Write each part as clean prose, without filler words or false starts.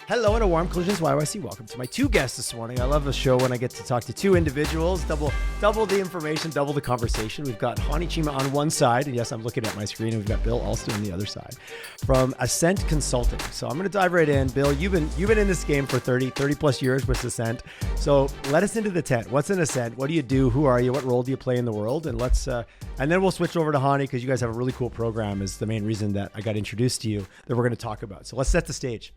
Hello and a warm Collisions YYC. Welcome to my two guests this morning. I love the show when I get to talk to two individuals, double the information, double the conversation. We've got Haney Cheema on one side, and yes, I'm looking at my screen, and we've got Bill Alston on the other side from ASCENT Consulting. So I'm going to dive right in. Bill, you've been in this game for 30 plus years with ASCENT. So let us into the tent. What's an ASCENT? What do you do? Who are you? What role do you play in the world? And and then we'll switch over to Haney because you guys have a really cool program is the main reason that I got introduced to you that we're going to talk about. So let's set the stage.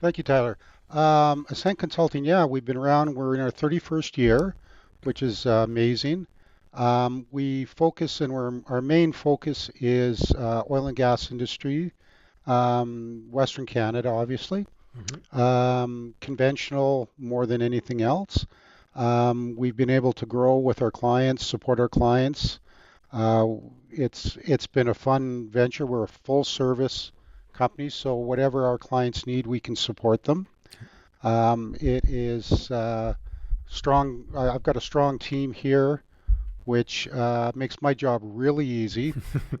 Thank you, Tyler. ASCENT Consulting, yeah, we've been around. We're in our 31st year, which is amazing. We focus, and our main focus is oil and gas industry, Western Canada, obviously. Mm-hmm. Conventional more than anything else. We've been able to grow with our clients, support our clients. It's been a fun venture. We're a full service company, so whatever our clients need, we can support them. It is strong. I've got a strong team here, which makes my job really easy.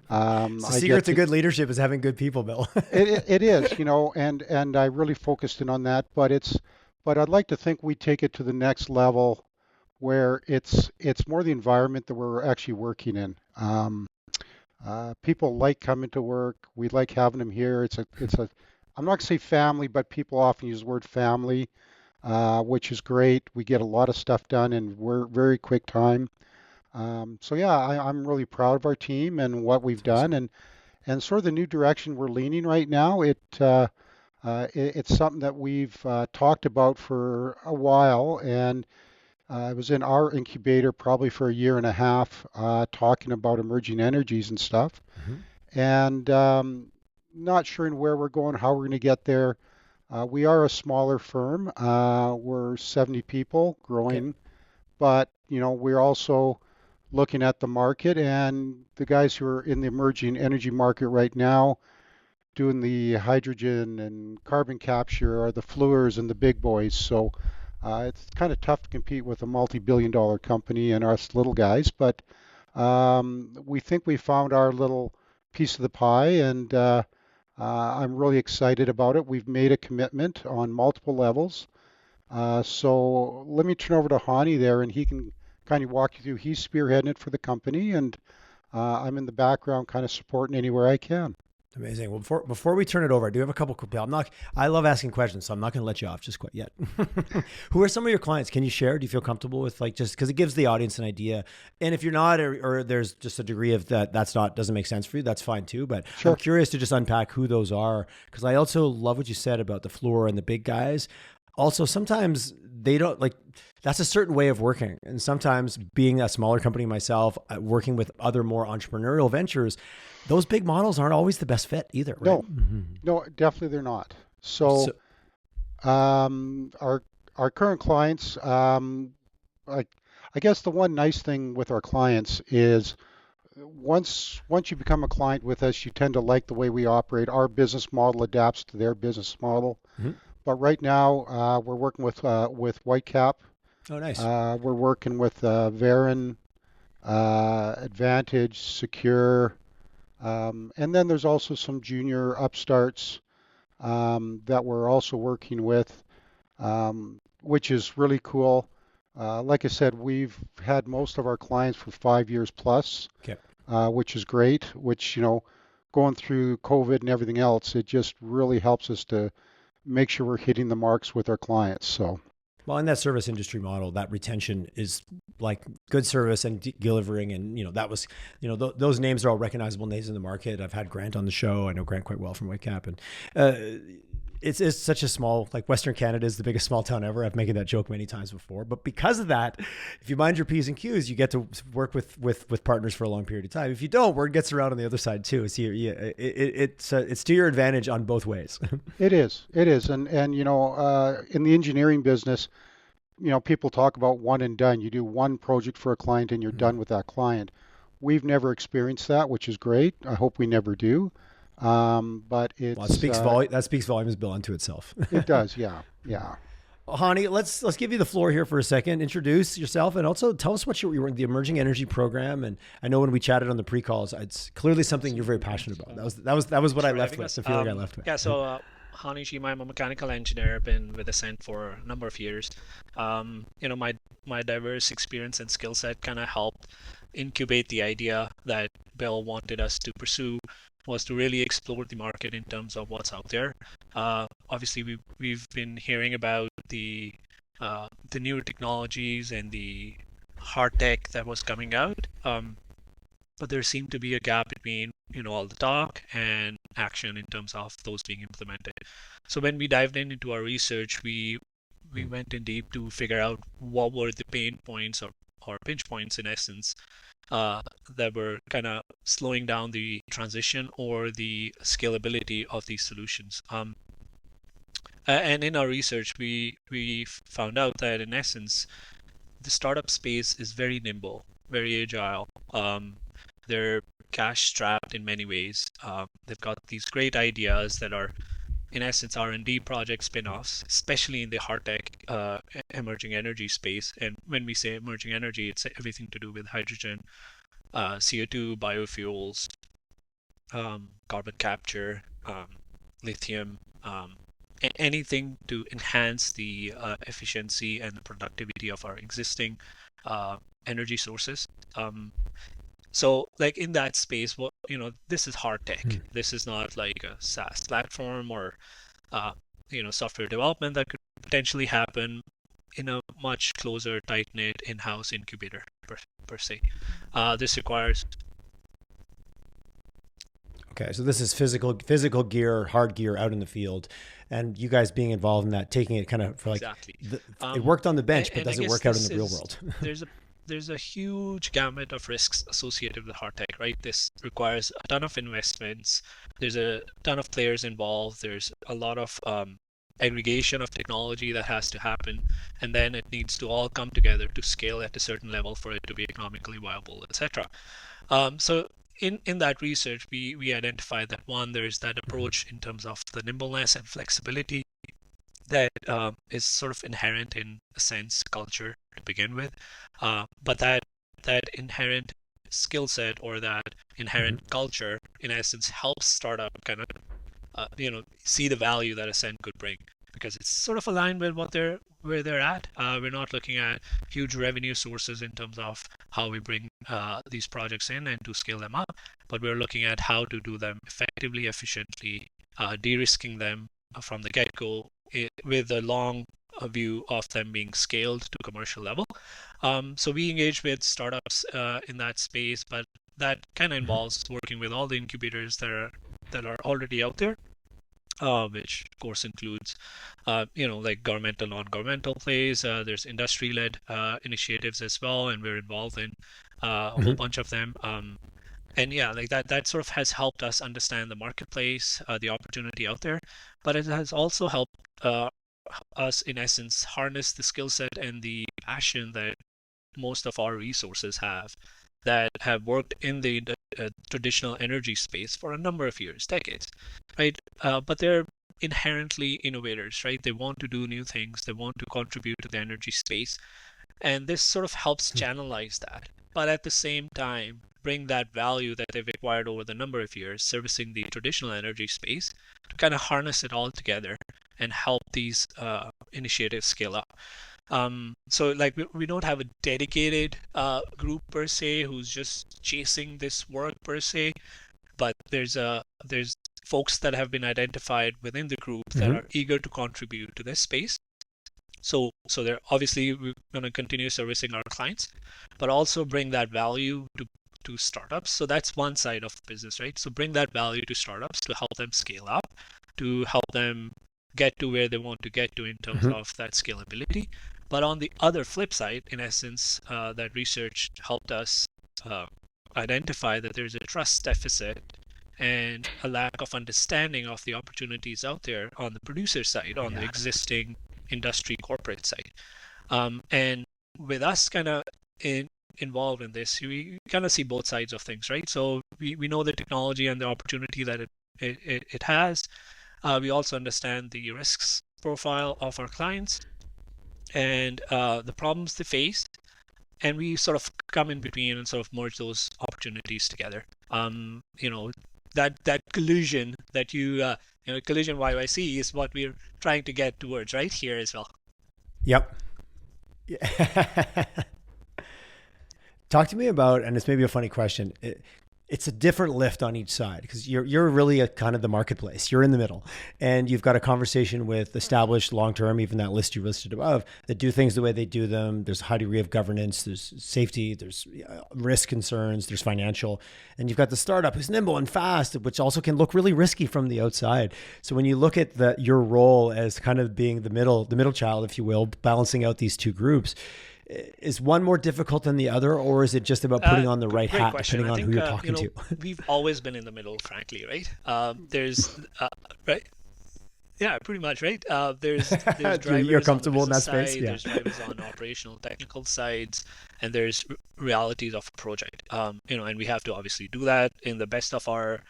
The secret to good leadership is having good people, Bill. it is, and I really focused in on that. But I'd like to think we take it to the next level, where it's more the environment that we're actually working in. People like coming to work. We like having them here. I'm not going to say family, but people often use the word family, which is great. We get a lot of stuff done in very quick time. So yeah, I'm really proud of our team and what we've done, and sort of the new direction we're leaning right now. It's something that we've talked about for a while, and I was in our incubator probably for a year and a half, talking about emerging energies and stuff, mm-hmm. and not sure in where we're going, how we're going to get there. We are a smaller firm. We're 70 people growing, okay. But we're also looking at the market, and the guys who are in the emerging energy market right now, doing the hydrogen and carbon capture, are the Fluors and the big boys. So. It's kind of tough to compete with a multi-billion-dollar company and us little guys, but we think we found our little piece of the pie, and I'm really excited about it. We've made a commitment on multiple levels. So let me turn over to Haney there, and he can kind of walk you through. He's spearheading it for the company, and I'm in the background kind of supporting anywhere I can. Amazing. Well, before we turn it over, I do have a couple. I love asking questions, so I'm not going to let you off just quite yet. Who are some of your clients? Can you share? Do you feel comfortable with just because it gives the audience an idea? And if you're not, or there's just a degree of doesn't make sense for you, that's fine too. But sure. I'm curious to just unpack who those are, because I also love what you said about the Fluor and the big guys. Also, sometimes they don't that's a certain way of working. And sometimes being a smaller company myself, working with other more entrepreneurial ventures, those big models aren't always the best fit either, right? No, mm-hmm. No, definitely they're not. So our current clients, I guess the one nice thing with our clients is once you become a client with us, you tend to like the way we operate. Our business model adapts to their business model. Mm-hmm. But right now, we're working with Whitecap. Oh, nice. We're working with Varen, Advantage, Secure, and then there's also some junior upstarts that we're also working with, which is really cool. Like I said, we've had most of our clients for 5 years plus, okay. Which is great. Which going through COVID and everything else, it just really helps us to make sure we're hitting the marks with our clients. So. Well, in that service industry model, that retention is like good service and delivering. And, that was, those names are all recognizable names in the market. I've had Grant on the show. I know Grant quite well from Whitecap. And it's such a small, Western Canada is the biggest small town ever. I've made that joke many times before. But because of that, if you mind your P's and Q's, you get to work with partners for a long period of time. If you don't, word gets around on the other side too. So it's to your advantage on both ways. It is. And in the engineering business, people talk about one and done. You do one project for a client and you're mm-hmm. done with that client. We've never experienced that, which is great. I hope we never do. But it's that speaks volumes, Bill, unto itself. It does, yeah. Well, Haney, let's give you the floor here for a second. Introduce yourself and also tell us what you were in the emerging energy program. And I know when we chatted on the pre-calls, it's clearly something you're very passionate about. That was what I left with. The feeling I left with. Yeah. So Haney Cheema. I'm a mechanical engineer. Been with ASCENT for a number of years. My diverse experience and skill set kind of helped incubate the idea that Bill wanted us to pursue, was to really explore the market in terms of what's out there. Obviously, we've been hearing about the newer technologies and the hard tech that was coming out. But there seemed to be a gap between all the talk and action in terms of those being implemented. So when we dived into our research, we went in deep to figure out what were the pain points or pinch points in essence, uh, that were kind of slowing down the transition or the scalability of these solutions. And in our research, we found out that in essence, the startup space is very nimble, very agile. They're cash strapped in many ways. They've got these great ideas that are, in essence, R&D project spin-offs, especially in the hard tech emerging energy space. And when we say emerging energy, it's everything to do with hydrogen, CO2, biofuels, carbon capture, lithium, anything to enhance the efficiency and the productivity of our existing uh, energy sources. So like in that space, this is hard tech. This is not like a SaaS platform or uh, software development that could potentially happen in a much closer, tight-knit in-house incubator per se. This requires Okay, so this is physical gear, hard gear out in the field, and you guys being involved in that, taking it kind of for like exactly. it worked on the And, bench, but and I does it guess work out in this the real is world? there's a there's a huge gamut of risks associated with hard tech, right? This requires a ton of investments. There's a ton of players involved. There's a lot of aggregation of technology that has to happen, and then it needs to all come together to scale at a certain level for it to be economically viable, etc. So in that research, we identified that one, there's that approach in terms of the nimbleness and flexibility that is sort of inherent in a sense culture to begin with, but that inherent skill set or that inherent culture in essence helps startup kind of see the value that ASCENT could bring because it's sort of aligned with where they're at. We're not looking at huge revenue sources in terms of how we bring these projects in and to scale them up, but we're looking at how to do them effectively, efficiently, de-risking them from the get-go with a long view of them being scaled to commercial level. So we engage with startups in that space, but that kind of involves working with all the incubators that are already out there, which of course includes, like governmental, non-governmental plays. There's industry-led initiatives as well, and we're involved in a whole bunch of them. And yeah, like that sort of has helped us understand the marketplace, the opportunity out there, but it has also helped us, in essence, harness the skill set and the passion that most of our resources that have worked in the traditional energy space for a number of years, decades, right? But they're inherently innovators, right? They want to do new things, they want to contribute to the energy space, and this sort of helps channelize that. But at the same time, bring that value that they've acquired over the number of years servicing the traditional energy space to kind of harness it all together and help these initiatives scale up. So like we don't have a dedicated group per se who's just chasing this work per se, but there's folks that have been identified within the group that are eager to contribute to this space. So they're obviously we're going to continue servicing our clients, but also bring that value to startups. So that's one side of the business, right? So bring that value to startups to help them scale up, to help them get to where they want to get to in terms of that scalability. But on the other flip side, in essence, that research helped us uh, identify that there's a trust deficit and a lack of understanding of the opportunities out there on the producer side, on the existing industry corporate side. And with us kind of involved in this, we kind of see both sides of things, right? So we know the technology and the opportunity that it has. We also understand the risks profile of our clients and the problems they face, and we sort of come in between and sort of merge those opportunities together. that collision that Collision YYC is what we're trying to get towards right here as well. Yep. Talk to me about, and it's maybe a funny question. It's a different lift on each side because you're really a kind of the marketplace. You're in the middle, and you've got a conversation with established long-term, even that list you listed above, that do things the way they do them. There's a high degree of governance, there's safety, there's risk concerns, there's financial, and you've got the startup who's nimble and fast, which also can look really risky from the outside. So when you look at your role as kind of being the middle child, if you will, balancing out these two groups, is one more difficult than the other, or is it just about putting on the right hat depending on who you're talking to? We've always been in the middle, frankly, right? Right? Yeah, pretty much, right? There's drivers you're comfortable on the in that side, space, yeah. There's drivers on operational, technical sides, and there's realities of a project. And we have to obviously do that to the best of our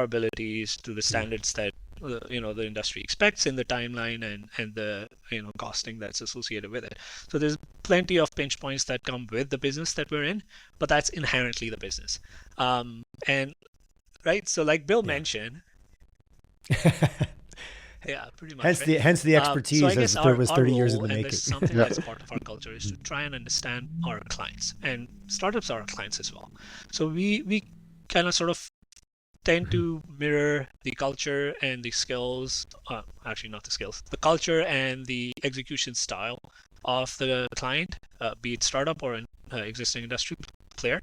abilities, to the standards that the industry expects in the timeline and the costing that's associated with it. So there's plenty of pinch points that come with the business that we're in, but that's inherently the business. And right, so like Bill mentioned. Yeah, pretty much. Hence the expertise, so as there was 30 years in the and making. this is something that's part of our culture, is to try and understand our clients, and startups are our clients as well. So we kind of sort of tend to mirror the culture and the skills, actually not the skills, the culture and the execution style of the client, be it startup or an existing industry player,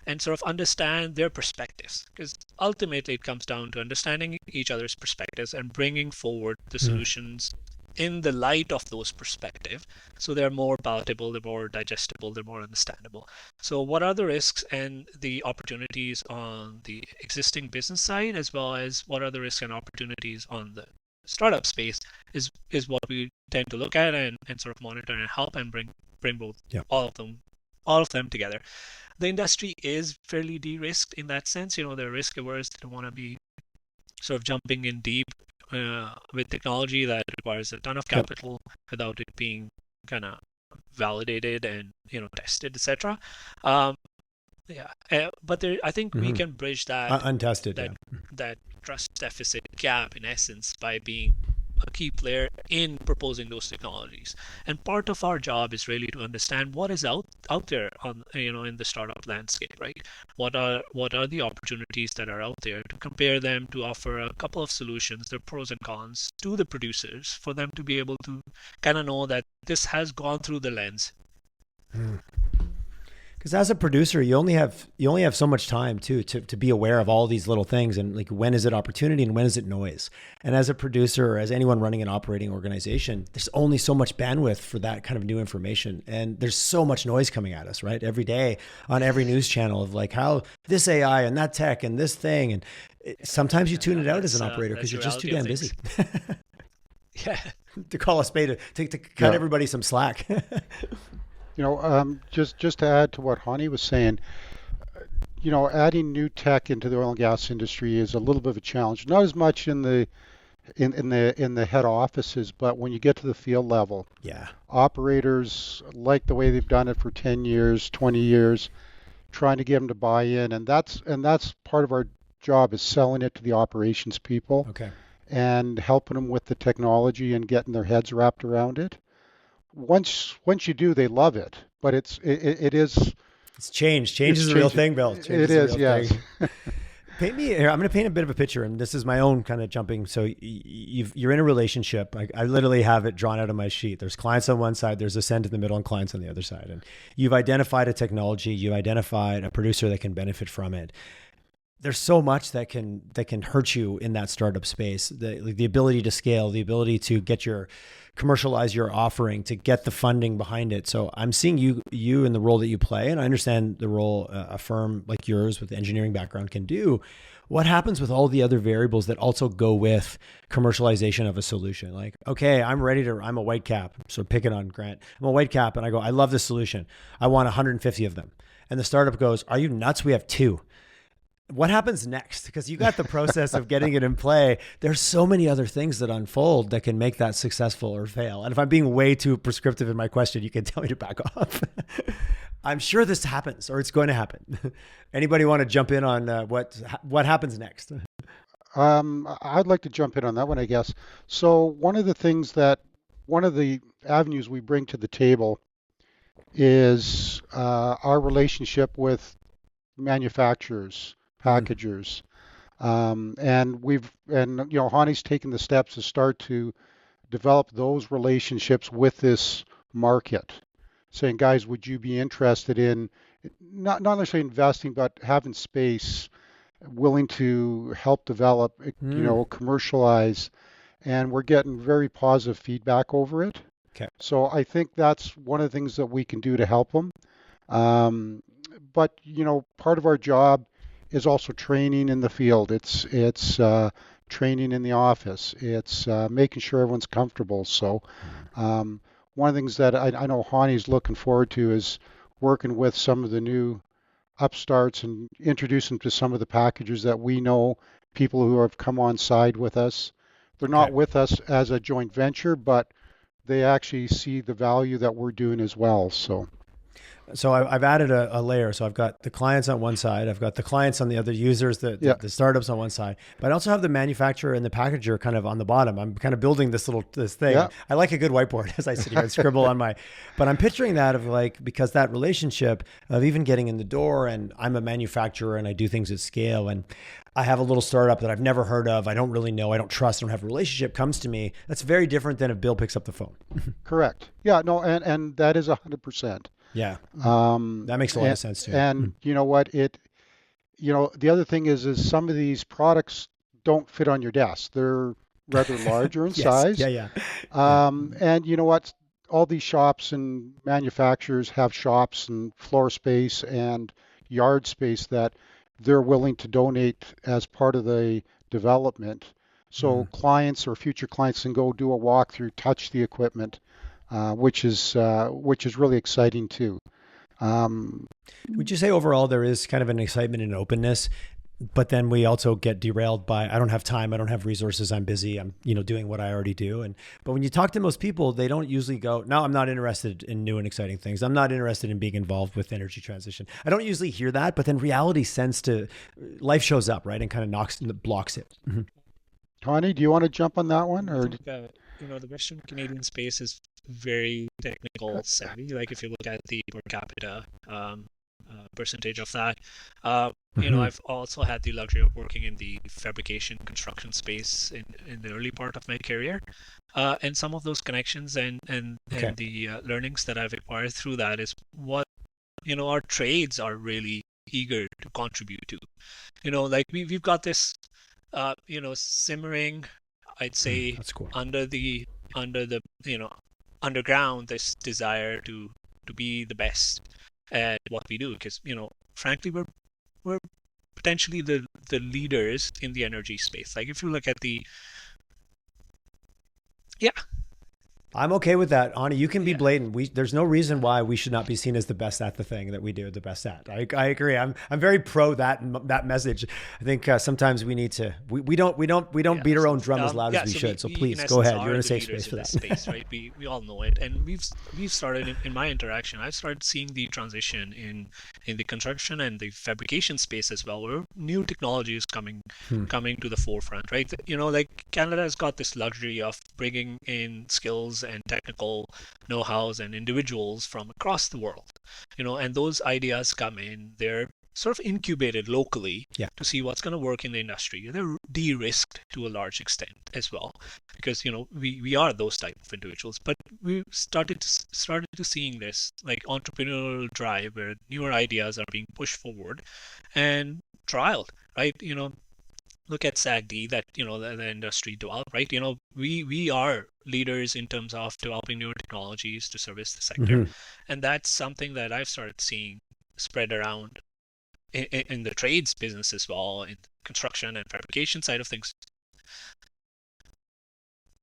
and sort of understand their perspectives, because ultimately it comes down to understanding each other's perspectives and bringing forward the solutions in the light of those perspectives, so they're more palatable, they're more digestible, they're more understandable. So what are the risks and the opportunities on the existing business side, as well as what are the risks and opportunities on the startup space, is what we tend to look at and sort of monitor and help and bring both all of them together. The industry is fairly de-risked in that sense. They're risk averse. They don't want to be sort of jumping in deep with technology that requires a ton of capital without it being kind of validated and tested, etc. But I think we can bridge that untested that trust deficit gap, in essence, by being a key player in proposing those technologies. And part of our job is really to understand what is out there on in the startup landscape, right? What are the opportunities that are out there, to compare them, to offer a couple of solutions, their pros and cons, to the producers, for them to be able to kind of know that this has gone through the lens. Because as a producer, you only have so much time too to be aware of all these little things, and like, when is it opportunity and when is it noise? And as a producer, or as anyone running an operating organization, there's only so much bandwidth for that kind of new information, and there's so much noise coming at us, right? Every day on every news channel of like how this AI and that tech and this thing, and sometimes you tune it out as an operator because you're just too damn busy. Yeah, to call a spade, to cut everybody some slack. Just to add to what Haney was saying, adding new tech into the oil and gas industry is a little bit of a challenge. Not as much in the head offices, but when you get to the field level, operators like the way they've done it for 10 years, 20 years, trying to get them to buy in, and that's part of our job, is selling it to the operations people, and helping them with the technology and getting their heads wrapped around it. Once you do, they love it, but it is. It's change. Change is a real thing, Bill. It is, yes. I'm going to paint a bit of a picture, and this is my own kind of jumping. So you're in a relationship. I literally have it drawn out on my sheet. There's clients on one side, there's Ascent in the middle, and clients on the other side. And you've identified a technology, you've identified a producer that can benefit from it. There's so much that can hurt you in that startup space. The ability to scale, the ability to commercialize your offering, to get the funding behind it. So I'm seeing you in the role that you play, and I understand the role a firm like yours with the engineering background can do. What happens with all the other variables that also go with commercialization of a solution? Like, okay, I'm a white cap. So picking on Grant, I'm a white cap, and I go, I love this solution. I want 150 of them. And the startup goes, are you nuts? We have 2. What happens next? Because you got the process of getting it in play. There's so many other things that unfold that can make that successful or fail. And if I'm being way too prescriptive in my question, you can tell me to back off. I'm sure this happens, or it's going to happen. Anybody want to jump in on what happens next? I'd like to jump in on that one, I guess. So one of the avenues we bring to the table is our relationship with manufacturers, Mm, packagers, and Haney's taken the steps to start to develop those relationships with this market, saying, guys, would you be interested in not necessarily investing, but having space, willing to help develop, mm, commercialize, and we're getting very positive feedback over it. okay. So I think that's one of the things that we can do to help them. Um, but part of our job is also training in the field. It's training in the office. It's making sure everyone's comfortable. So Mm. um, one of the things that I know Hani's looking forward to is working with some of the new upstarts and introduce them to some of the packages that we know, people who have come on side with us. They're Okay. not with us as a joint venture, but they actually see the value that we're doing as well. So So I've added a layer. So I've got the clients on one side, I've got the clients on the other, users, yeah, the startups on one side, but I also have the manufacturer and the packager kind of on the bottom. I'm kind of building this thing. yeah, I like a good whiteboard as I sit here and scribble on my, but I'm picturing that of like, because that relationship of even getting in the door, and I'm a manufacturer and I do things at scale, and I have a little startup that I've never heard of. I don't really know. I don't trust. I don't have a relationship, comes to me. That's very different than if Bill picks up the phone. correct. Yeah, no, and that is 100%. Yeah. Um, That makes a lot and, of sense too. and you know what? The other thing is some of these products don't fit on your desk. They're rather larger in Yes. Yeah. size. Yeah. Yeah. And you know what? All these shops and manufacturers have shops and floor space and yard space that they're willing to donate as part of the development. So Mm. clients or future clients can go do a walkthrough, touch the equipment, which is really exciting too. Um, Would you say overall there is kind of an excitement and openness, but then we also get derailed by, I don't have time, I don't have resources, I'm busy, I'm doing what I already do. And but when you talk to most people, they don't usually go, no, I'm not interested in new and exciting things. I'm not interested in being involved with energy transition. I don't usually hear that, but then reality life shows up, right, and kind of blocks it. Mm-hmm. Tawny, do you want to jump on that one, I or think the Western Canadian space is very technical savvy. Like if you look at the per capita percentage of that, Mm-hmm. I've also had the luxury of working in the fabrication construction space in the early part of my career, and some of those connections Okay. and the learnings that I've acquired through that is what our trades are really eager to contribute to. Like we've got this simmering, I'd say, That's cool. under the underground, this desire to be the best at what we do, because frankly we're potentially the leaders in the energy space. Like if you look at the yeah I'm okay with that, Ani. You can be yeah blatant. There's no reason why we should not be seen as the best at the thing that we do the best at. I agree. I'm very pro that message. I think sometimes we need to we don't beat our own drum as loud as we so should. So we in please go essence ahead. You're are in a the safe leaders space in for this that. space, right? We all know it, and we've started in my interaction. I've started seeing the transition in the construction and the fabrication space as well, where new technology is Hmm. coming to the forefront, right? Like Canada has got this luxury of bringing in skills and technical know-hows and individuals from across the world, and those ideas come in. They're sort of incubated locally Yeah. to see what's going to work in the industry. They're de-risked to a large extent as well, because we are those type of individuals. But we started to seeing this like entrepreneurial drive where newer ideas are being pushed forward and trialed, right? Look at SAGD that the industry developed, right? We are leaders in terms of developing newer technologies to service the sector, Hmm. and that's something that I've started seeing spread around in the trades business as well, in construction and fabrication side of things.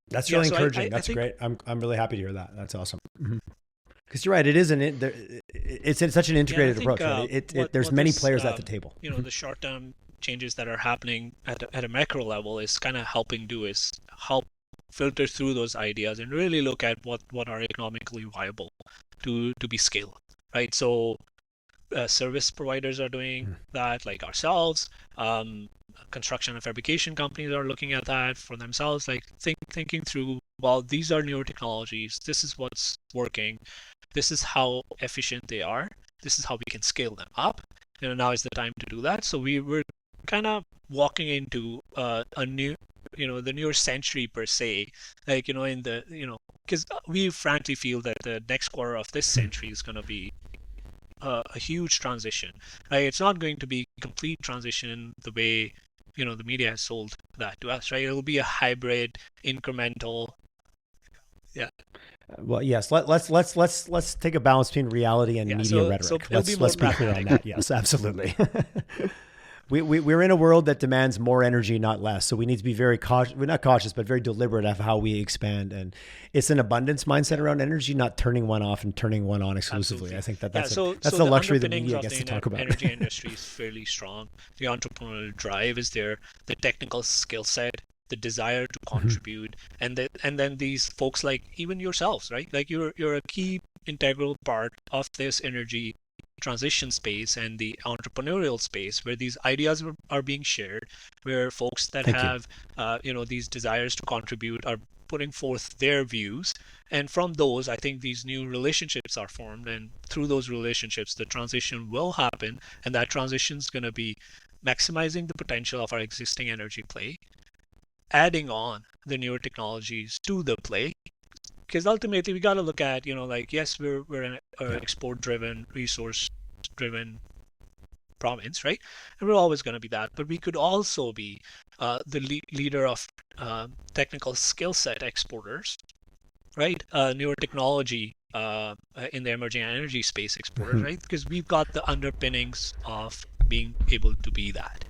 That's Yeah, really so encouraging. I That's think great. I'm really happy to hear that. That's awesome. Because you're right. It is it's such an yeah, and I integrated think approach, right? There's what many this players at the table. the short term changes that are happening at a macro level is kind of helping do is help filter through those ideas and really look at what are economically viable to be scaled, right? So service providers are doing that, like ourselves. Construction and fabrication companies are looking at that for themselves, like thinking through, well, these are newer technologies. This is what's working. This is how efficient they are. This is how we can scale them up. Now is the time to do that. So we were kind of walking into a new, the newer century per se, like, in the, because we frankly feel that the next quarter of this century is going to be a huge transition, right? It's not going to be complete transition the way, the media has sold that to us, right? It'll be a hybrid, incremental. Yeah. Well, yes. Let's take a balance between reality and media rhetoric. So let's be clear on that. Yes, absolutely. We're in a world that demands more energy, not less. So we need to be very cautious. We're not cautious, but very deliberate of how we expand. And it's an abundance mindset around energy, not turning one off and turning one on exclusively. Absolutely. I think that's the luxury the media gets to talk about. The energy industry is fairly strong. The entrepreneurial drive is there. The technical skill set, the desire to contribute, and then these folks like even yourselves, right? Like you're a key integral part of this energy transition space and the entrepreneurial space where these ideas are being shared, where folks that have these desires to contribute are putting forth their views, and from those I think these new relationships are formed, and through those relationships the transition will happen, and that transition is going to be maximizing the potential of our existing energy play, adding on the newer technologies to the play. Because ultimately we got to look at, yes, we're an export-driven, resource-driven province, right? And we're always going to be that. But we could also be the leader of technical skill set exporters, right? Newer technology in the emerging energy space exporters, right? Because we've got the underpinnings of being able to be that.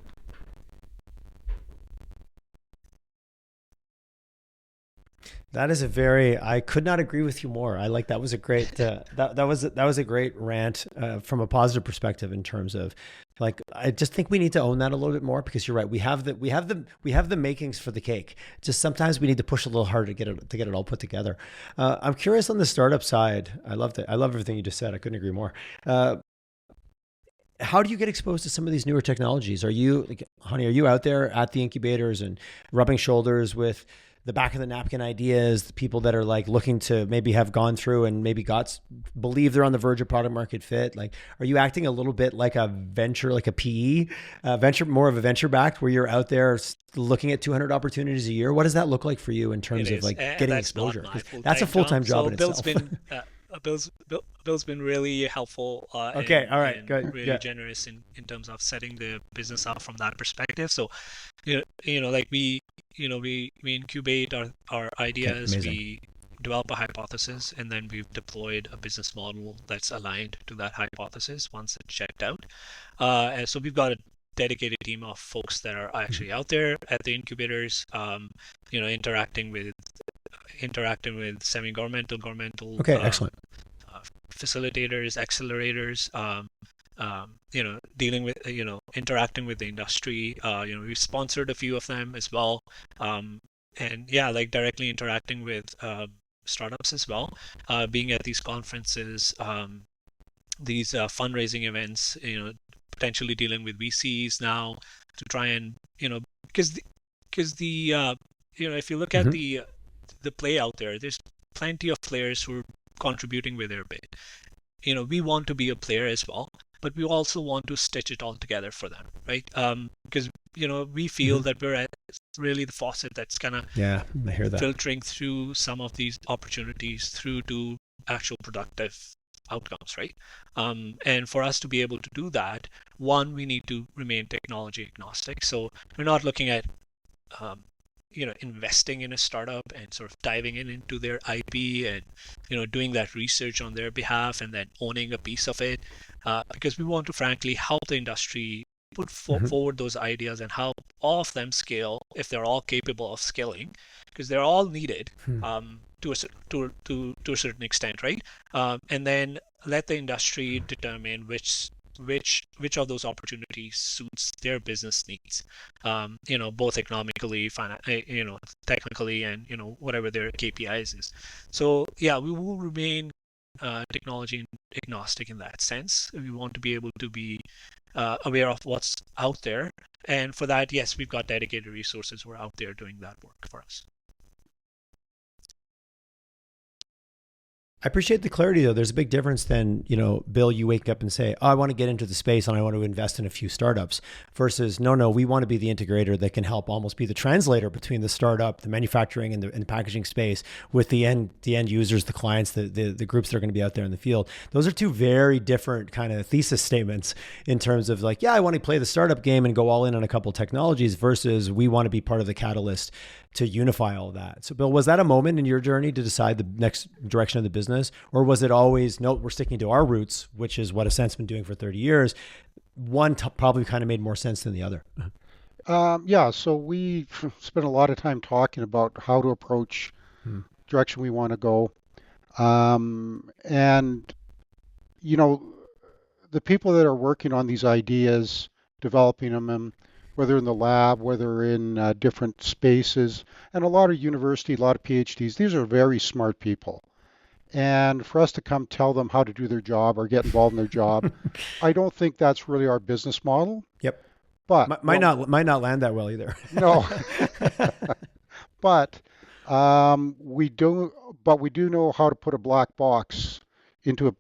That is I could not agree with you more. I like, that was a great, that was a great rant from a positive perspective in terms of, like, I just think we need to own that a little bit more, because you're right. We have the makings for the cake. Just sometimes we need to push a little harder to get it all put together. I'm curious on the startup side. I love everything you just said. I couldn't agree more. How do you get exposed to some of these newer technologies? Are you out there at the incubators and rubbing shoulders with the back of the napkin ideas, the people that are like looking to maybe have gone through and maybe believe they're on the verge of product market fit? Like, are you acting a little bit like a venture, like a PE venture, more of a venture backed, where you're out there looking at 200 opportunities a year? What does that look like for you in terms of like getting exposure? That's a full-time job in itself. Bill's been really helpful. Okay, all right, good. Really generous in terms of setting the business up from that perspective. So, like we incubate our ideas, we develop a hypothesis, and then we've deployed a business model that's aligned to that hypothesis once it's checked out. And so we've got a dedicated team of folks that are actually out there at the incubators, interacting with semi-governmental, governmental, excellent, facilitators, accelerators, dealing with, interacting with the industry. We've sponsored a few of them as well, and like directly interacting with startups as well, being at these conferences, these fundraising events, potentially dealing with VCs now to try and, because the if you look at the play out there, there's plenty of players who are contributing with their bit. We want to be a player as well, but we also want to stitch it all together for them, right? Because we feel that we're at really the faucet that's kind of I hear that, filtering through some of these opportunities through to actual productive outcomes, right? And for us to be able to do that, one, we need to remain technology agnostic. So we're not looking at investing in a startup and sort of diving into their IP and doing that research on their behalf and then owning a piece of it, because we want to frankly help the industry put forward those ideas and help all of them scale if they're all capable of scaling, because they're all needed to a certain extent, right? And then let the industry determine which of those opportunities suits their business needs, both economically, technically, and whatever their KPIs is. So we will remain technology agnostic in that sense. We want to be able to be aware of what's out there. And for that, yes, we've got dedicated resources who are out there doing that work for us. I appreciate the clarity though. There's a big difference than, Bill, you wake up and say, oh, I want to get into the space and I want to invest in a few startups versus no, we want to be the integrator that can help almost be the translator between the startup, the manufacturing and the packaging space with the end users, the clients, the groups that are going to be out there in the field. Those are two very different kind of thesis statements in terms of like, yeah, I want to play the startup game and go all in on a couple of technologies versus we want to be part of the catalyst to unify all of that. So Bill, was that a moment in your journey to decide the next direction of the business? Or was it always, no, we're sticking to our roots, which is what ASCENT's been doing for 30 years. One probably kind of made more sense than the other. So we spent a lot of time talking about how to approach direction we want to go. And, the people that are working on these ideas, developing them, whether in the lab, whether in different spaces, and a lot of university, a lot of PhDs, these are very smart people. And for us to come tell them how to do their job or get involved in their job, I don't think that's really our business model. Yep. But might not land that well either. No. But we do know how to put a black box into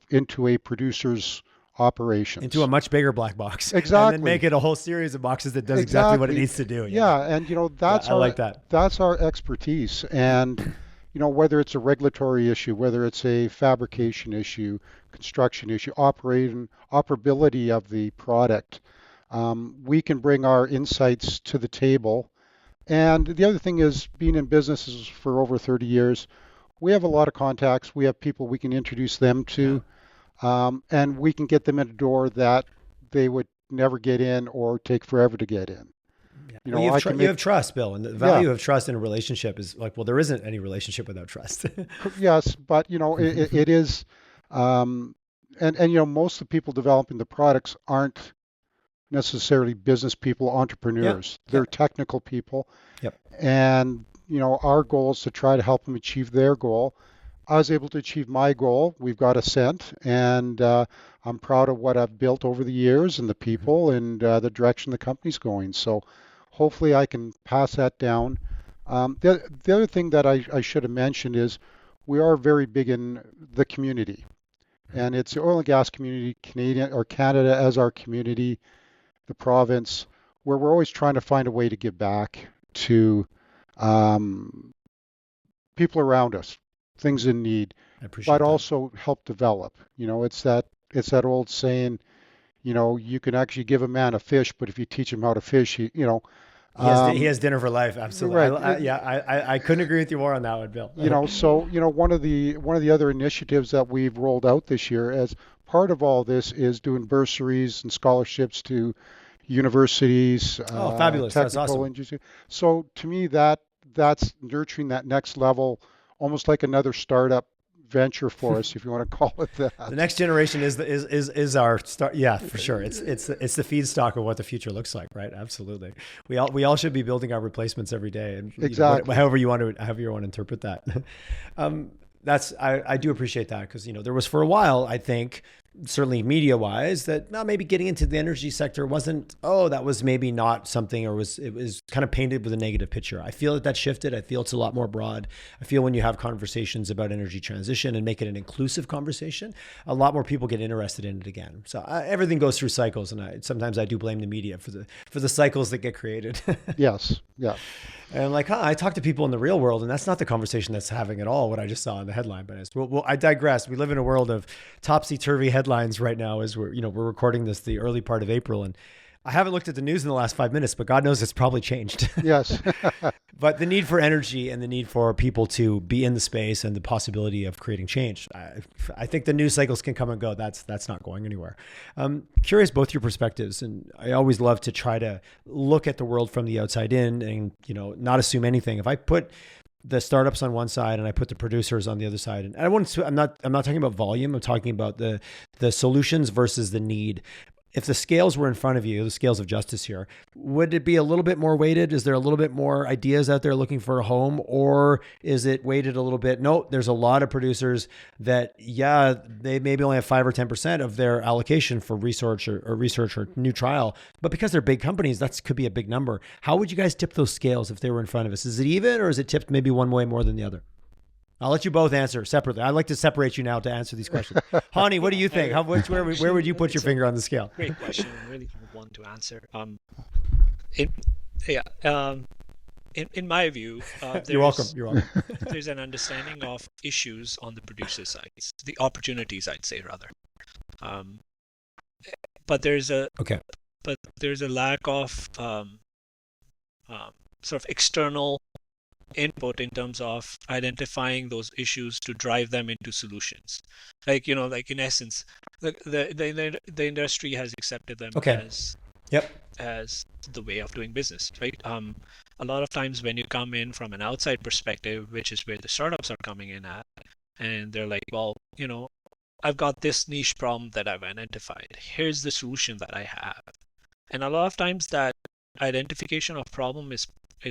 a producer's operation. Into a much bigger black box. Exactly. And then make it a whole series of boxes that does exactly what it needs to do. Yeah, and that's I like that. That's our expertise. And whether it's a regulatory issue, whether it's a fabrication issue, construction issue, operability of the product, we can bring our insights to the table. And the other thing is, being in businesses for over 30 years, we have a lot of contacts. We have people we can introduce them to, and we can get them in a door that they would never get in or take forever to get in. You have trust, Bill, and the value of trust in a relationship is like, well, there isn't any relationship without trust. Yes, but it is, and most of the people developing the products aren't necessarily business people, entrepreneurs. Yep. They're technical people. Yep. And our goal is to try to help them achieve their goal. I was able to achieve my goal. We've got ASCENT, and I'm proud of what I've built over the years and the people and the direction the company's going. So hopefully I can pass that down. The other thing that I should have mentioned is we are very big in the community, and it's the oil and gas community, Canada as our community, the province, where we're always trying to find a way to give back to people around us, things in need, but also help develop. It's that old saying, you can actually give a man a fish, but if you teach him how to fish, he has dinner for life. Absolutely. Right. I couldn't agree with you more on that one, Bill. One of the other initiatives that we've rolled out this year as part of all this is doing bursaries and scholarships to universities. Oh, fabulous. That's awesome. So to me, that's nurturing that next level, almost like another startup venture for us, if you want to call it that. The next generation is our start. Yeah, for sure. It's the feedstock of what the future looks like, right? Absolutely. We all should be building our replacements every day, and exactly. However you want to interpret that. I do appreciate that because there was for a while, I think, certainly media wise, that maybe getting into the energy sector that was maybe not something, or it was kind of painted with a negative picture. I feel that shifted. I feel it's a lot more broad. I feel when you have conversations about energy transition and make it an inclusive conversation, a lot more people get interested in it again. So everything goes through cycles, and sometimes I do blame the media for the cycles that get created. Yes. Yeah. And I talk to people in the real world, and that's not the conversation that's having at all what I just saw in the headline. But I digress. We live in a world of topsy-turvy headlines right now as we're recording this the early part of April. And I haven't looked at the news in the last 5 minutes, but God knows it's probably changed. Yes. But the need for energy and the need for people to be in the space and the possibility of creating change. I think the news cycles can come and go. That's not going anywhere. Curious both your perspectives. And I always love to try to look at the world from the outside in and, not assume anything. If I put the startups on one side and I put the producers on the other side, and I'm not talking about volume. I'm talking about the solutions versus the need. if the scales were in front of you, the scales of justice here, would it be a little bit more weighted? Is there a little bit more ideas out there looking for a home, or is it weighted a little bit? No, there's a lot of producers that, yeah, they maybe only have 5 or 10% of their allocation for research or new trial, but because they're big companies, that could be a big number. How would you guys tip those scales if they were in front of us? Is it even, or is it tipped maybe one way more than the other? I'll let you both answer separately. I'd like to separate you now to answer these questions. Haney, what do you think? Where would you put your finger on the scale? Great question. Really hard one to answer. In my view, You're welcome. There's an understanding of issues on the producer side, the opportunities, I'd say rather. But there's a lack of sort of external input in terms of identifying those issues to drive them into solutions. Like in essence, the industry has accepted them as the way of doing business, right? A lot of times when you come in from an outside perspective, which is where the startups are coming in at, and they're like, well, I've got this niche problem that I've identified. Here's the solution that I have. And a lot of times that identification of problem is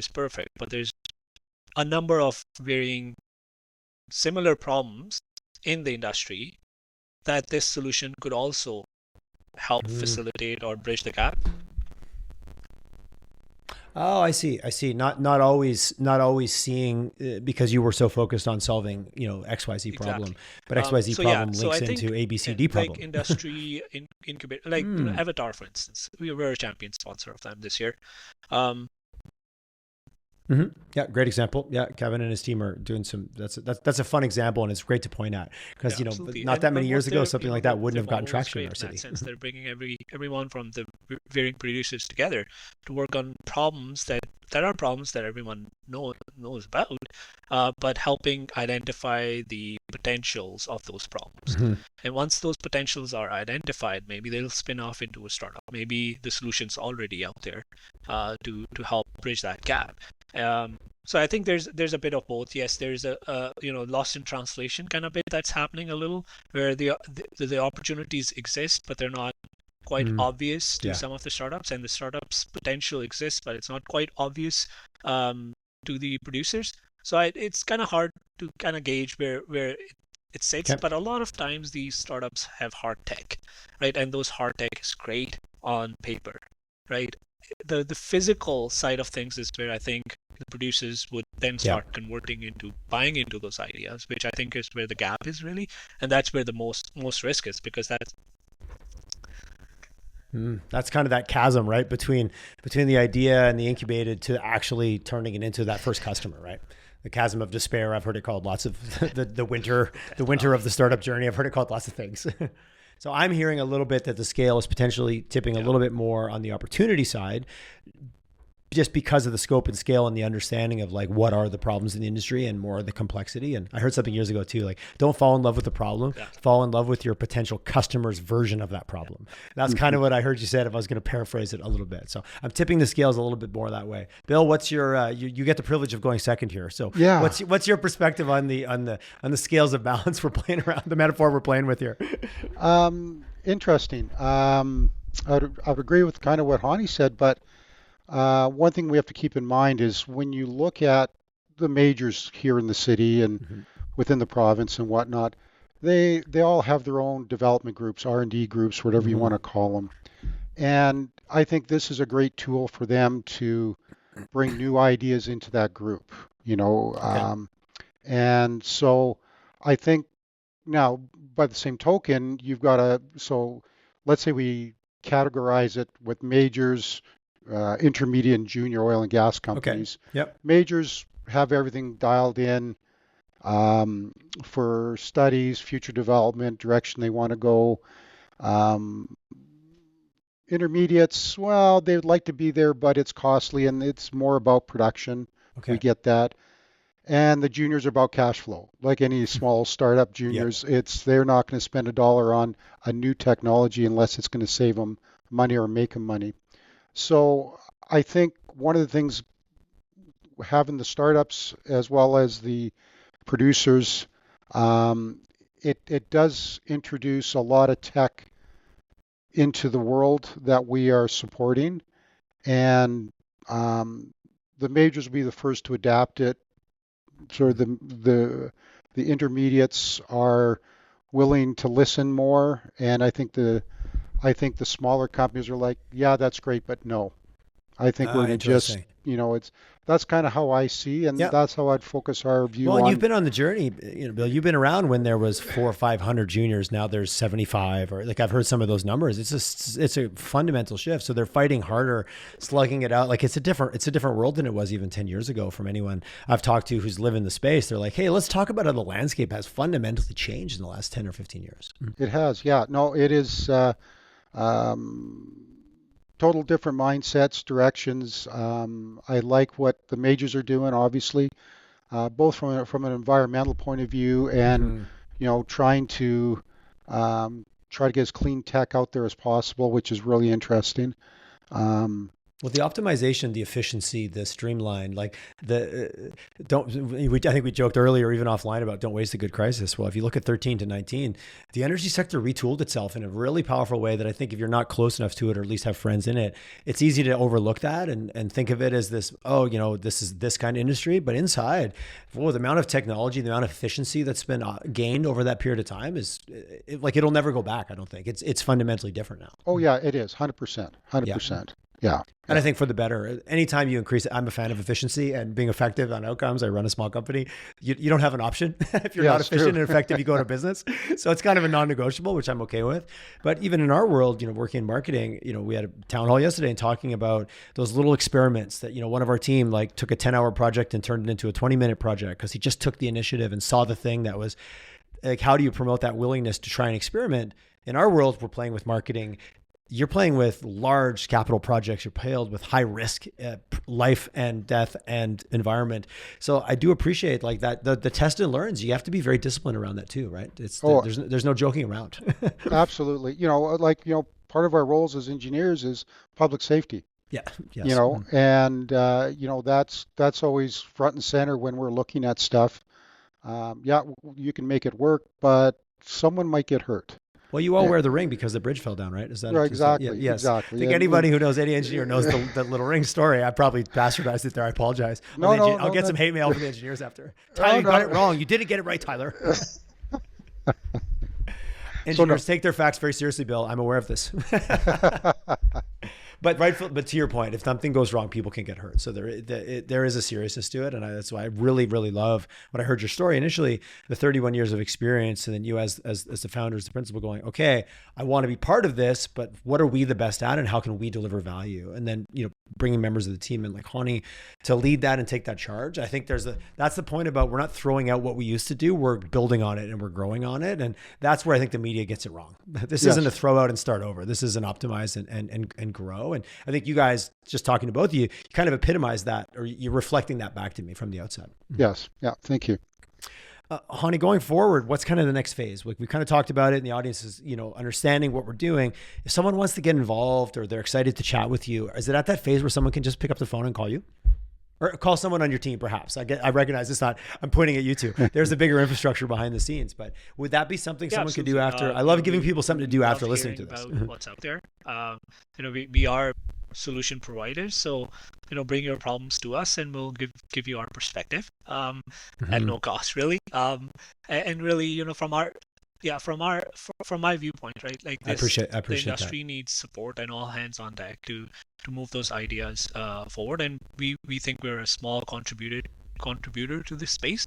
perfect, but there's a number of varying similar problems in the industry that this solution could also help facilitate or bridge the gap. Oh, I see. Not always seeing because you were so focused on solving, XYZ problem, but XYZ problem links into ABCD problem. Like industry incubator, like Avatar, for instance, we were a champion sponsor of them this year. Yeah, great example. Yeah, Kevin and his team are doing some. That's a fun example, and it's great to point out because not that many years ago, something like that wouldn't have gotten traction in our city. In that sense, they're bringing everyone from the varying producers together to work on problems that are problems that everyone knows about, but helping identify the potentials of those problems. And once those potentials are identified, maybe they'll spin off into a startup. Maybe the solution's already out there to help bridge that gap. So I think there's a bit of both. Yes, there's a lost in translation kind of bit that's happening a little, where the opportunities exist, but they're not quite obvious to some of the startups, and the startups' potential exists, but it's not quite obvious to the producers. So it's kind of hard to kind of gauge where it sits. But a lot of times these startups have hard tech, right? And those hard tech is great on paper, right? The physical side of things is where I think the producers would then start converting into buying into those ideas, which I think is where the gap is really, and that's where the most risk is, because that's kind of that chasm, right, between the idea and the incubated to actually turning it into that first customer, right? The chasm of despair. I've heard it called lots of the winter of the startup journey. I've heard it called lots of things. So I'm hearing a little bit that the scale is potentially tipping a little bit more on the opportunity side, just because of the scope and scale and the understanding of like what are the problems in the industry and more of the complexity. And I heard something years ago too, like don't fall in love with the problem, fall in love with your potential customer's version of that problem. That's kind of what I heard you said, if I was going to paraphrase it a little bit. So I'm tipping the scales a little bit more that way. Bill, what's your you get the privilege of going second here. So what's your perspective on the scales of balance we're playing around, the metaphor we're playing with here? Interesting. I would agree with kind of what Haney said, but one thing we have to keep in mind is when you look at the majors here in the city and within the province and whatnot, they all have their own development groups, R&D groups, whatever you want to call them. And I think this is a great tool for them to bring new ideas into that group, and so I think now, by the same token, you've got so let's say we categorize it with majors, intermediate and junior oil and gas companies. Majors have everything dialed in for studies, future development, direction they want to go. Intermediates, well, they'd like to be there, but it's costly and it's more about production. We get that. And the juniors are about cash flow. Like any small startup juniors, they're not going to spend $1 on a new technology unless it's going to save them money or make them money. So I think one of the things, having the startups as well as the producers, it does introduce a lot of tech into the world that we are supporting, and the majors will be the first to adapt it. Sort of the intermediates are willing to listen more, and I think the smaller companies are like, yeah, that's great, but no. I think we're Ah, going to just, interesting. that's kind of how I see, and Yeah. that's how I'd focus our Well, view and you've on. been on the journey, Bill. You've been around when there was 400 or 500 juniors. Now there's 75, or like I've heard some of those numbers. It's a fundamental shift. So they're fighting harder, slugging it out. Like it's a different world than it was even 10 years ago. From anyone I've talked to who's lived in the space, they're like, hey, let's talk about how the landscape has fundamentally changed in the last 10 or 15 years. It has, yeah. No, it is um, total different mindsets, directions. I like what the majors are doing, obviously, both from an environmental point of view and Mm-hmm. trying to try to get as clean tech out there as possible, which is really interesting. Um, Well, the optimization, the efficiency, the streamline, like don't we? I think we joked earlier, even offline, about don't waste a good crisis. Well, if you look at 13 to 19, the energy sector retooled itself in a really powerful way that I think if you're not close enough to it, or at least have friends in it, it's easy to overlook that and think of it as this, oh, this is this kind of industry. But inside, the amount of technology, the amount of efficiency that's been gained over that period of time is like it'll never go back. I don't think it's fundamentally different oh now. yeah, it is 100%, Yeah. 100%. Yeah, And I yeah, think for the better, anytime you increase it, I'm a fan of efficiency and being effective on outcomes. I run a small company. You don't have an option if you're yeah, not it's true. efficient and effective, you go out of business. So it's kind of a non-negotiable, which I'm okay with. But even in our world, working in marketing, we had a town hall yesterday and talking about those little experiments that, one of our team like took a 10-hour project and turned it into a 20-minute project because he just took the initiative and saw the thing that was like, how do you promote that willingness to try and experiment? In our world, we're playing with marketing. You're playing with large capital projects. You're playing with high risk, life and death and environment. So I do appreciate like that the test and learns. You have to be very disciplined around that too, right? Oh, There's no joking around. absolutely. Part of our roles as engineers is public safety. Yeah. Yes. And that's always front and center when we're looking at stuff. Yeah, you can make it work, but someone might get hurt. Well, you all Yeah, wear the ring because the bridge fell down, right? Is that right, yeah? exactly, Yes. I exactly. think anybody who knows any engineer knows the little ring story. I probably bastardized it there. I apologize. No, no, I'll no, get that, some hate mail from the engineers after. Tyler, no, you got it no. wrong. You didn't get it right, Tyler. So no. Engineers take their facts very seriously, Bill. I'm aware of this. But to your point, if something goes wrong, people can get hurt. So there is a seriousness to it, and that's why I really, really love when I heard your story initially, the 31 years of experience, and then you as the founder, as the principal, going, okay, I want to be part of this, but what are we the best at, and how can we deliver value? And then bringing members of the team in like Haney to lead that and take that charge. I think that's the point about we're not throwing out what we used to do, we're building on it and we're growing on it, and that's where I think the media gets it wrong. This isn't a Yes, throw out and start over. This is an optimize and grow. And I think you guys, just talking to both of you, kind of epitomize that, or you're reflecting that back to me from the outside. yes, yeah. Thank you. Hani, going forward, what's kind of the next phase? We kind of talked about it, and the audience is, understanding what we're doing. If someone wants to get involved or they're excited to chat with you, is it at that phase where someone can just pick up the phone and call you? Or call someone on your team, perhaps. I recognize it's not, I'm pointing at you two. There's a bigger infrastructure behind the scenes, but would that be something Yeah, someone could do absolutely. after? I love giving We people something to do love after listening hearing to this. about what's out there. We are solution providers, so bring your problems to us, and we'll give you our perspective at no cost, really. And really, from my viewpoint, right? Like I this, appreciate the that. industry needs support and all hands on deck to move those ideas forward. And we think we're a small contributor to this space.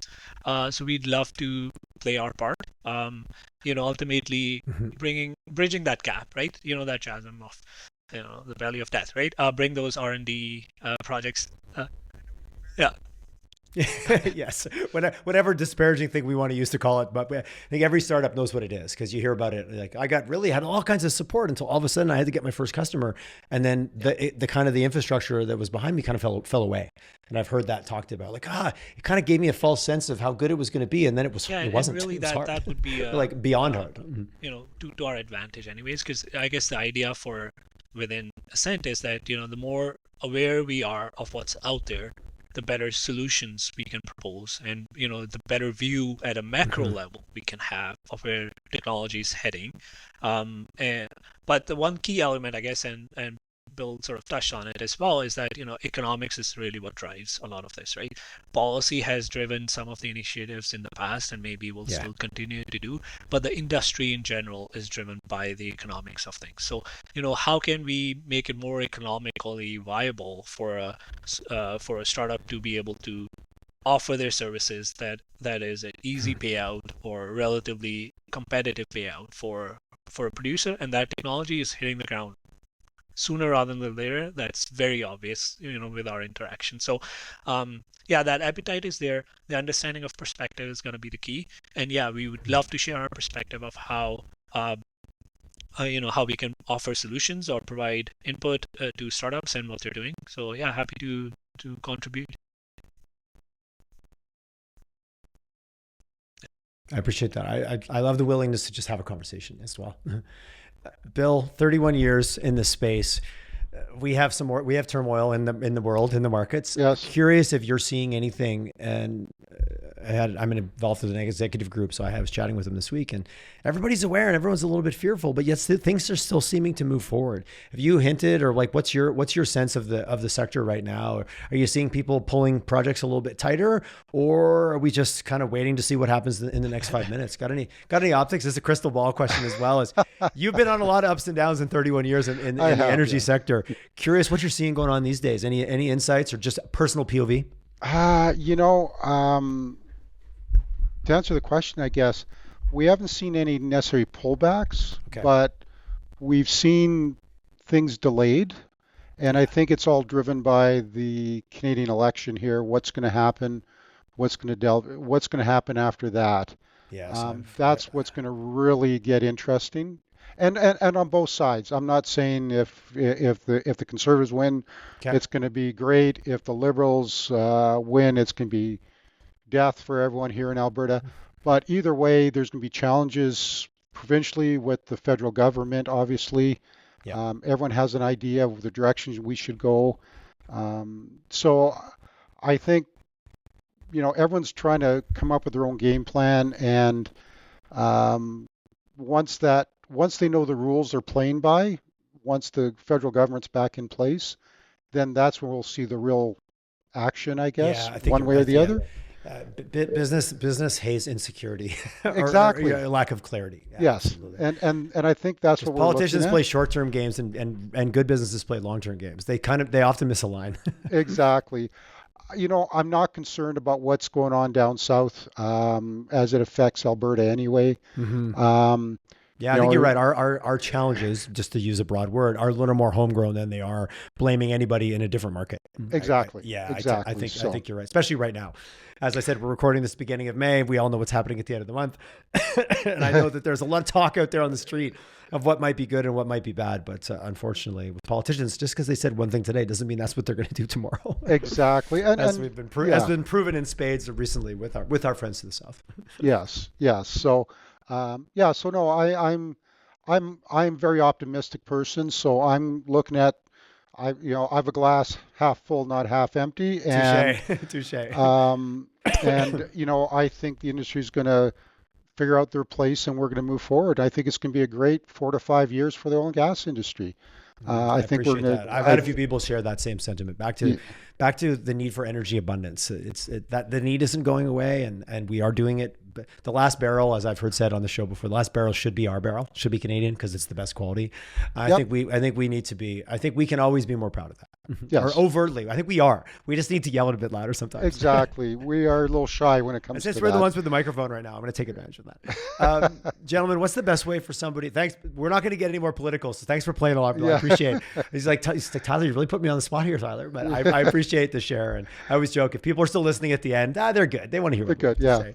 So we'd love to play our part. Ultimately bridging that gap, right? That chasm of the valley of death, right? Bring those R&D projects. Yeah. Yes, whatever disparaging thing we want to use to call it, but I think every startup knows what it is because you hear about it. Like I had all kinds of support until all of a sudden I had to get my first customer, and then the kind of the infrastructure that was behind me kind of fell away. And I've heard that talked about, like it kind of gave me a false sense of how good it was going to be, and then it wasn't. And really it was hard. that would be like beyond hard. To our advantage, anyways. Because I guess the idea for within ASCENT is that the more aware we are of what's out there, the better solutions we can propose, and the better view at a macro level we can have of where technology is heading. But the one key element, I guess, and Bill sort of touched on it as well, is that economics is really what drives a lot of this, right? Policy has driven some of the initiatives in the past, and maybe will still continue to do, but the industry in general is driven by the economics of things. So how can we make it more economically viable for a startup to be able to offer their services that is an easy payout or relatively competitive payout for a producer, and that technology is hitting the ground sooner rather than later. That's very obvious, with our interaction. So, that appetite is there. The understanding of perspective is going to be the key. And we would love to share our perspective of how, how we can offer solutions or provide input to startups and what they're doing. So, happy to contribute. I appreciate that. I love the willingness to just have a conversation as well. Bill, 31 years in this space. We have turmoil in the world, in the markets. Yes. Curious if you're seeing anything. And I'm involved with an executive group, so I was chatting with them this week, and everybody's aware and everyone's a little bit fearful, but yet things are still seeming to move forward. Have you hinted, or what's your sense of the sector right now? Are you seeing people pulling projects a little bit tighter, or are we just kind of waiting to see what happens in the next 5 minutes? Got any optics? This is a crystal ball question as well. As you've been on a lot of ups and downs in 31 years in the energy sector. Curious what you're seeing going on these days. Any insights or just personal POV? To answer the question, I guess we haven't seen any necessary pullbacks, but we've seen things delayed, and I think it's all driven by the Canadian election here. What's going to happen? What's going to happen after that? That's what's going to really get interesting. And on both sides. I'm not saying if the Conservatives win, it's going to be great. If the Liberals win, it's going to be death for everyone here in Alberta. But either way, there's going to be challenges provincially with the federal government, obviously. Everyone has an idea of the directions we should go. So I think, everyone's trying to come up with their own game plan. And once they know the rules they're playing by, once the federal government's back in place, then that's when we'll see the real action, I guess, one way or the other. Business hates insecurity. Exactly. or lack of clarity. Yes. Absolutely. And I think that's what politicians play short-term games and good businesses play long-term games. They often misalign. Exactly. I'm not concerned about what's going on down south as it affects Alberta anyway. I think you're right. Our challenges, just to use a broad word, are a little more homegrown than they are blaming anybody in a different market. Exactly. I think you're right, especially right now. As I said, we're recording this beginning of May. We all know what's happening at the end of the month. And I know that there's a lot of talk out there on the street of what might be good and what might be bad. But unfortunately, with politicians, just because they said one thing today doesn't mean that's what they're going to do tomorrow. Exactly. As been proven in spades recently with our friends to the south. Yes. So, so no, I'm very optimistic person. So I'm looking at, I have a glass half full, not half empty. And Touche. And I think the industry is going to figure out their place, and we're going to move forward. I think it's going to be a great 4 to 5 years for the oil and gas industry. I think we're going to. I've had a few people share that same sentiment. Back to the need for energy abundance. That the need isn't going away, and we are doing it. But the last barrel, as I've heard said on the show before, the last barrel should be our barrel, should be Canadian because it's the best quality. I think we need to be. I think we can always be more proud of that. Yes. Or overtly. I think we are. We just need to yell it a bit louder sometimes. Exactly. We are a little shy when it comes to that. Since we're the ones with the microphone right now, I'm going to take advantage of that. Gentlemen, what's the best way for somebody? Thanks. We're not going to get any more political, so thanks for playing along. I appreciate it. He's like, Tyler, you really put me on the spot here, Tyler. But I appreciate the share. And I always joke, if people are still listening at the end, they're good. They want to hear what they're good. Yeah.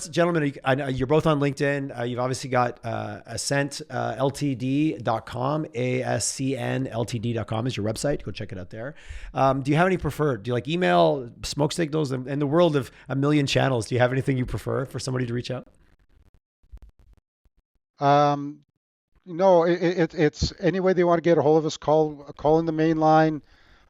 Gentlemen, I know you're both on LinkedIn. You've obviously got ASCENTLTD.com, ASCNLTD.com is your website. Go check it out there. Do you have any preferred? Do you like email, smoke signals? In the world of a million channels, do you have anything you prefer for somebody to reach out? No, it's any way they want to get a hold of us, call in the main line.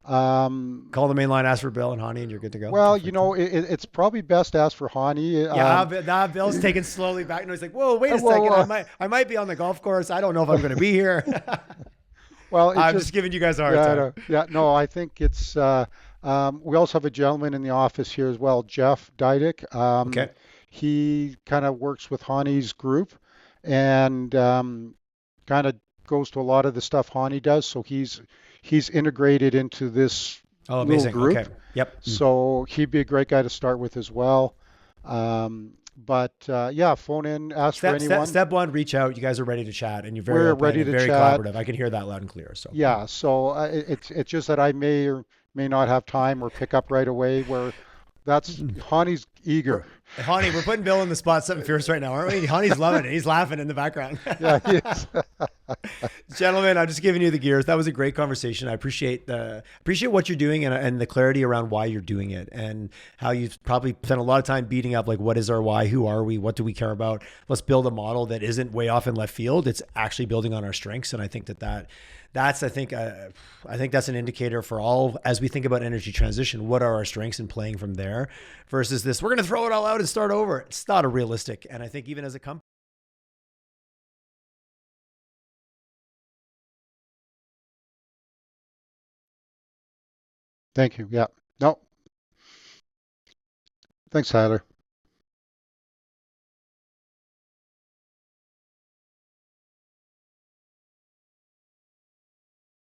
Call the main line, ask for Bill and Haney, and you're good to go. Well, it's probably best to ask for Haney. Yeah, nah, Bill's taking slowly back. And he's like, "Whoa, wait a well, second. I might be on the golf course. I don't know if I'm going to be here." Well, I'm just giving you guys a hard time. No, I think it's. We also have a gentleman in the office here as well, Jeff Dydick. Okay. He kind of works with Haney's group, and kind of goes to a lot of the stuff Haney does. So he's integrated into this little group. Okay. Yep. So he'd be a great guy to start with as well. But yeah, phone in, ask for anyone. Step one, reach out. You guys are ready to chat, and you're very open ready and to very chat. collaborative. I can hear that loud and clear. So yeah, so it's just that I may or may not have time or pick up right away. Where that's Haney's eager. Haney, we're putting Bill in the spot something fierce right now, aren't we? Haney's loving it. He's laughing in the background. Yeah, he is. Gentlemen, I'm just giving you the gears. That was a great conversation. I appreciate what you're doing and the clarity around why you're doing it, and how you've probably spent a lot of time beating up like, what is our why? Who are we? What do we care about? Let's build a model that isn't way off in left field. It's actually building on our strengths. And I think that's an indicator for all, as we think about energy transition, what are our strengths and playing from there versus this, we're going to throw it all out and start over. It's not a realistic. And I think even as a company, Thank you. Yeah. No. Thanks, Tyler.